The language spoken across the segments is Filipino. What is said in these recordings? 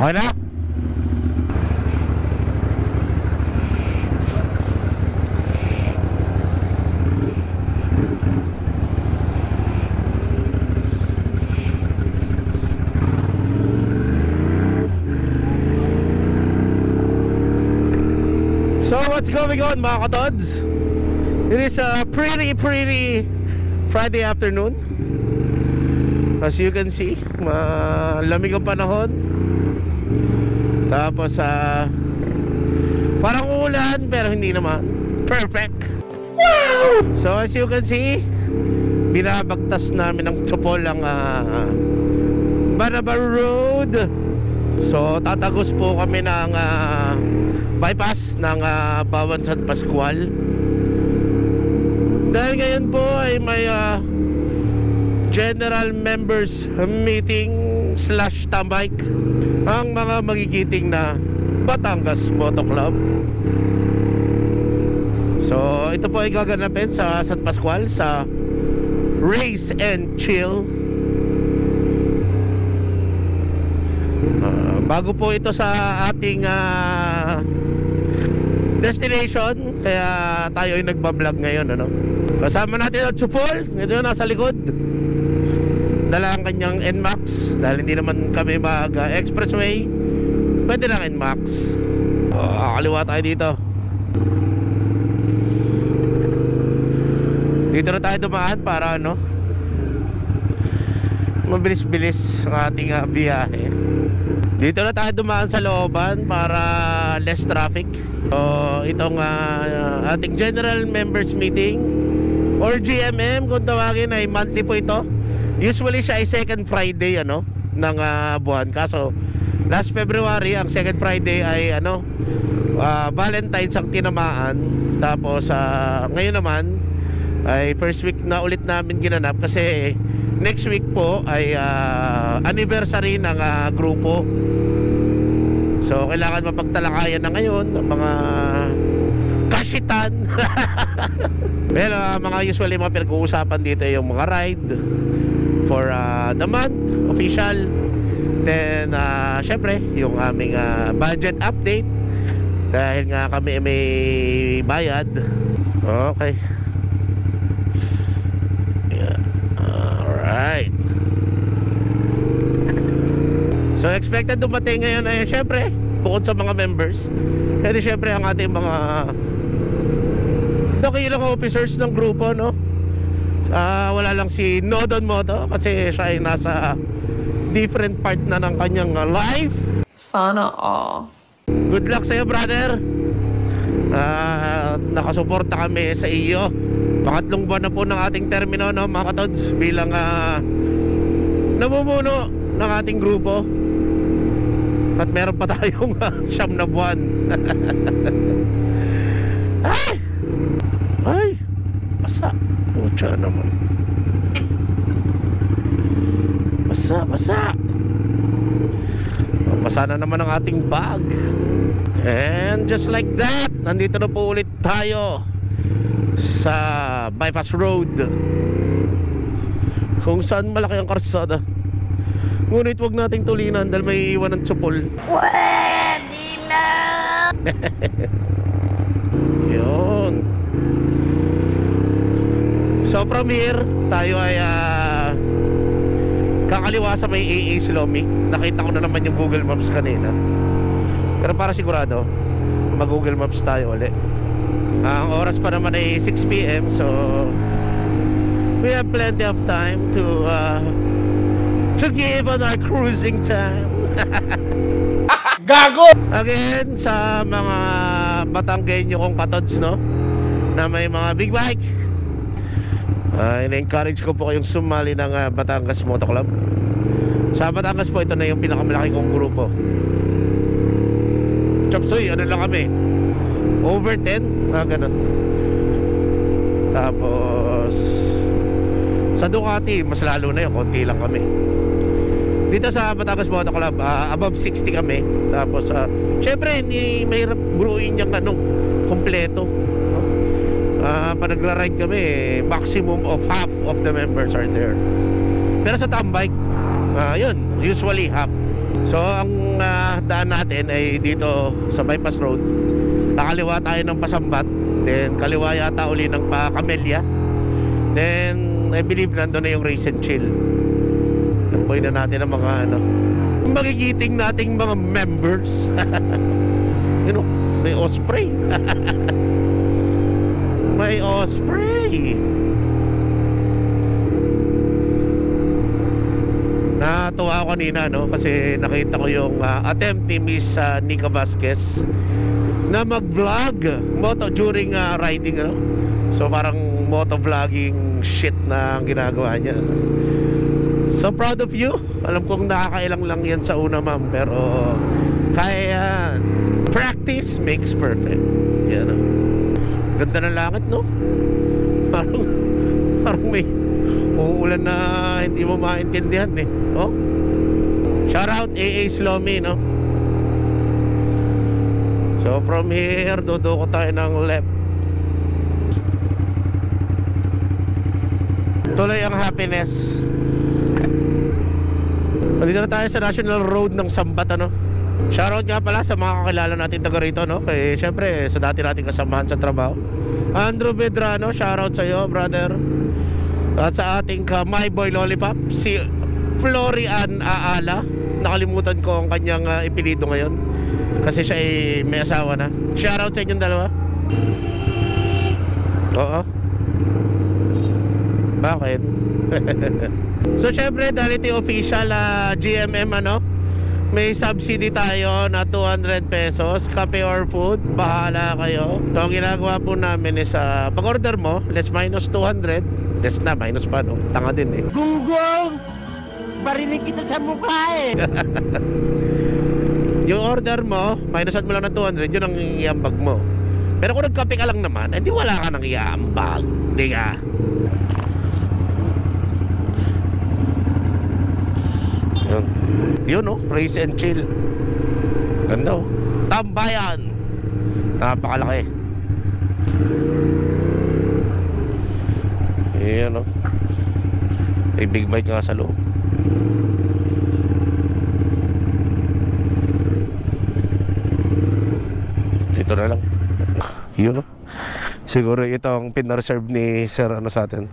Okay na? So what's going on mga katods? It is a pretty Friday afternoon. As you can see, malamig ang panahon. Tapos parang uulan pero hindi naman. Perfect. Wow! So as you can see, binabagtas namin ng tsupol ang Banabar Road. So tatagos po kami ng bypass ng Bawan San Pascual. Dahil ngayon po ay may general members meeting / tambike ang mga magigiting na Batangas Moto Club. So ito po ay gaganapin sa San Pascual sa Race and Chill. Bago po ito sa ating destination, kaya tayo ay nagbablog ngayon, ano? Kasama natin ang Tsupol. Ito yung nasa likod. Dala ang kanyang NMAX. Dahil hindi naman kami mag-expressway, pwede lang NMAX. Kaliwa tayo dito. Dito na tayo dumaan para ano, mabilis-bilis ang ating biyahe. Dito na tayo dumaan sa looban para less traffic. So itong ating general members meeting or GMM kung tawagin, ay monthly po ito. Usually siya ay second Friday ano ng buwan. Kaso last February ang second Friday ay ano, Valentine's ang tinamaan. Tapos ngayon naman ay first week na ulit namin ginanap kasi next week po ay anniversary ng grupo. So kailangan mapagtalakayan na ngayon ng mga kasitan. Well, mga usually mga pinag-uusapan dito yung mga ride for the month, official. Then syempre yung aming budget update dahil nga kami may bayad. Okay. Alright. So expected dumating ngayon ay syempre bukod sa mga members, hindi syempre ang ating mga dakilang officers ng grupo, no? Wala lang si Nodon Moto kasi siya ay nasa different part na ng kanyang life. Sana all. Good luck sa'yo, brother. Nakasuporta kami sa iyo. Pangatlong buwan na po ng ating termino, no, mga katods, bilang namumuno ng ating grupo. At meron pa tayong 9 na buwan. Ay, basa. Pucha naman. Basa. Basa na naman ang ating bag. And just like that, nandito na po ulit tayo sa bypass road kung saan malaki ang karsada. Ngunit wag nating tulinan dahil may iwan ng tsupol. Pwede na. Yun. So from here tayo ay kakaliwa sa may AA Silomi. Nakita ko na naman yung Google Maps kanina. Pero para sigurado, mag-Google Maps tayo ulit. Ang oras pa naman ay 6 PM. So we have plenty of time to give on our cruising time. Gago! Again, sa mga Batanggenyo kong katods, no, na may mga big bike, ina-encourage ko po kayong sumali ng Batangas Moto Club. Sa Batangas po, ito na yung pinakamalaki kong grupo. Chopsoy, ano lang kami, over 10, ganun. Tapos sa Ducati, mas lalo na yun, konti lang kami. Dito sa Batangas Moto Club, above 60 kami. Tapos syempre hindi mahirap buruin yung kompleto. Pag nagra-ride kami, maximum of half of the members are there. Pero sa tambike, yun, usually half. So ang daan natin ay dito sa bypass road. Nakaliwa tayo ng Pasambat, then kaliwa yata uli ng Camellia. Then I believe nandun na yung Race and Chill. Napoy na natin ang mga magigiting nating mga members. You know, may Osprey. May Osprey. Natuwa ako kanina, no, kasi nakita ko yung attempt ni Miss Nika Vasquez na mag-vlog during riding, no? So parang motovlogging shit na ang ginagawa niya. So proud of you. Alam kong nakakailang lang yan sa una, ma'am, pero kaya practice makes perfect. Yan, no? Ganda ng langit, no? Parang may uulan na hindi mo maintindihan, eh. Oh? Shout out AA Slomi, no? So from here, dudoko tayo ng left. Tuloy ang Happiness. Dito na tayo sa National Road ng Sambat, ano? Shoutout nga pala sa mga kakilala natin taga rito, no? Kaya syempre sa dati nating kasamahan sa trabaho, Andrew Bedrano, shoutout sa iyo, brother. At sa ating My Boy Lollipop, si Florian Aala. Nakalimutan ko ang kanyang ipilido ngayon kasi siya ay may asawa na. Shoutout sa inyong dalawa. Oo. Bakit? So syempre dahil ito official GMM, ano, may subsidy tayo na 200 pesos, kape or food, bahala kayo. So ang ginagawa po namin is pag order mo, less minus 200. Less na, minus pa, no? Tanga din, eh. Gunggong! Barinig kita sa mukha, eh! Yung order mo, minusan mo lang ng 200, yun ang iambag mo. Pero kung nagkape ka lang naman, edi wala ka nang iambag. Di ka? Yun, no? Race and Chill. Ganda, oh. Tambayan! Napakalaki. Ayan, no? May big bike nga sa loob. Dito na lang. Yun, no? Siguro ito ang pinareserve ni Sir ano sa atin.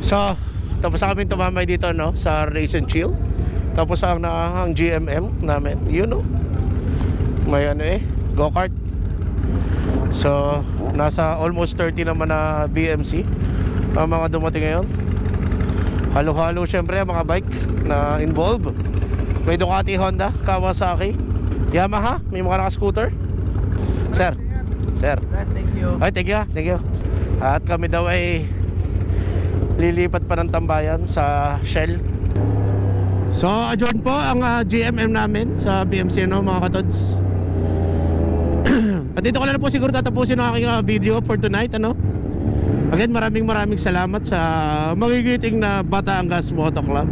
So, tapos na kami tumambay dito, no, sa Race and Chill. Tapos ang GMM namin, you know, may ano go-kart. So, nasa almost 30 naman na BMC ang mga dumating ngayon. Halo-halo syempre ang mga bike na involved. May Ducati, Honda, Kawasaki, Yamaha, may mga naka-scooter. Sir, Thank you. ay, thank you. At kami daw ay lilipat pa ng tambayan sa Shell. So adjourn po ang GMM namin sa BMC, no, mga katods. At dito ko na po siguro tatapusin ang aking video for tonight, ano. Again, maraming salamat sa magigiting na Batangas Moto Club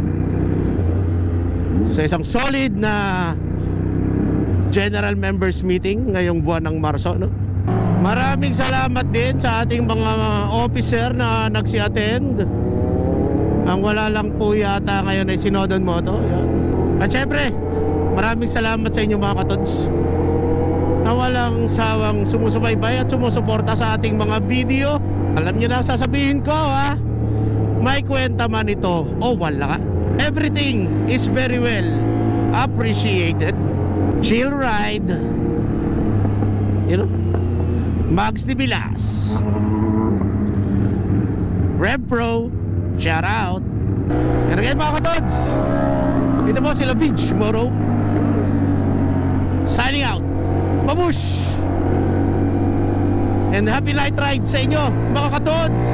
sa isang solid na general members meeting ngayong buwan ng Marso, no. Maraming salamat din sa ating mga officer na nagsi-attend. Ang wala lang po yata ngayon ay Sinodon Moto. Yan. At syempre, maraming salamat sa inyo mga katods na walang sawang sumusubaybay at sumusuporta sa ating mga video. Alam nyo na sasabihin ko, ha? May kwenta man ito o wala. Everything is very well appreciated. Chill ride. You know? Mags de Vilas, Rev Pro, shout out. Yan again mga katods. Ito po sila Beach Moro. Signing out. Babush! And happy night ride sa inyo mga katods.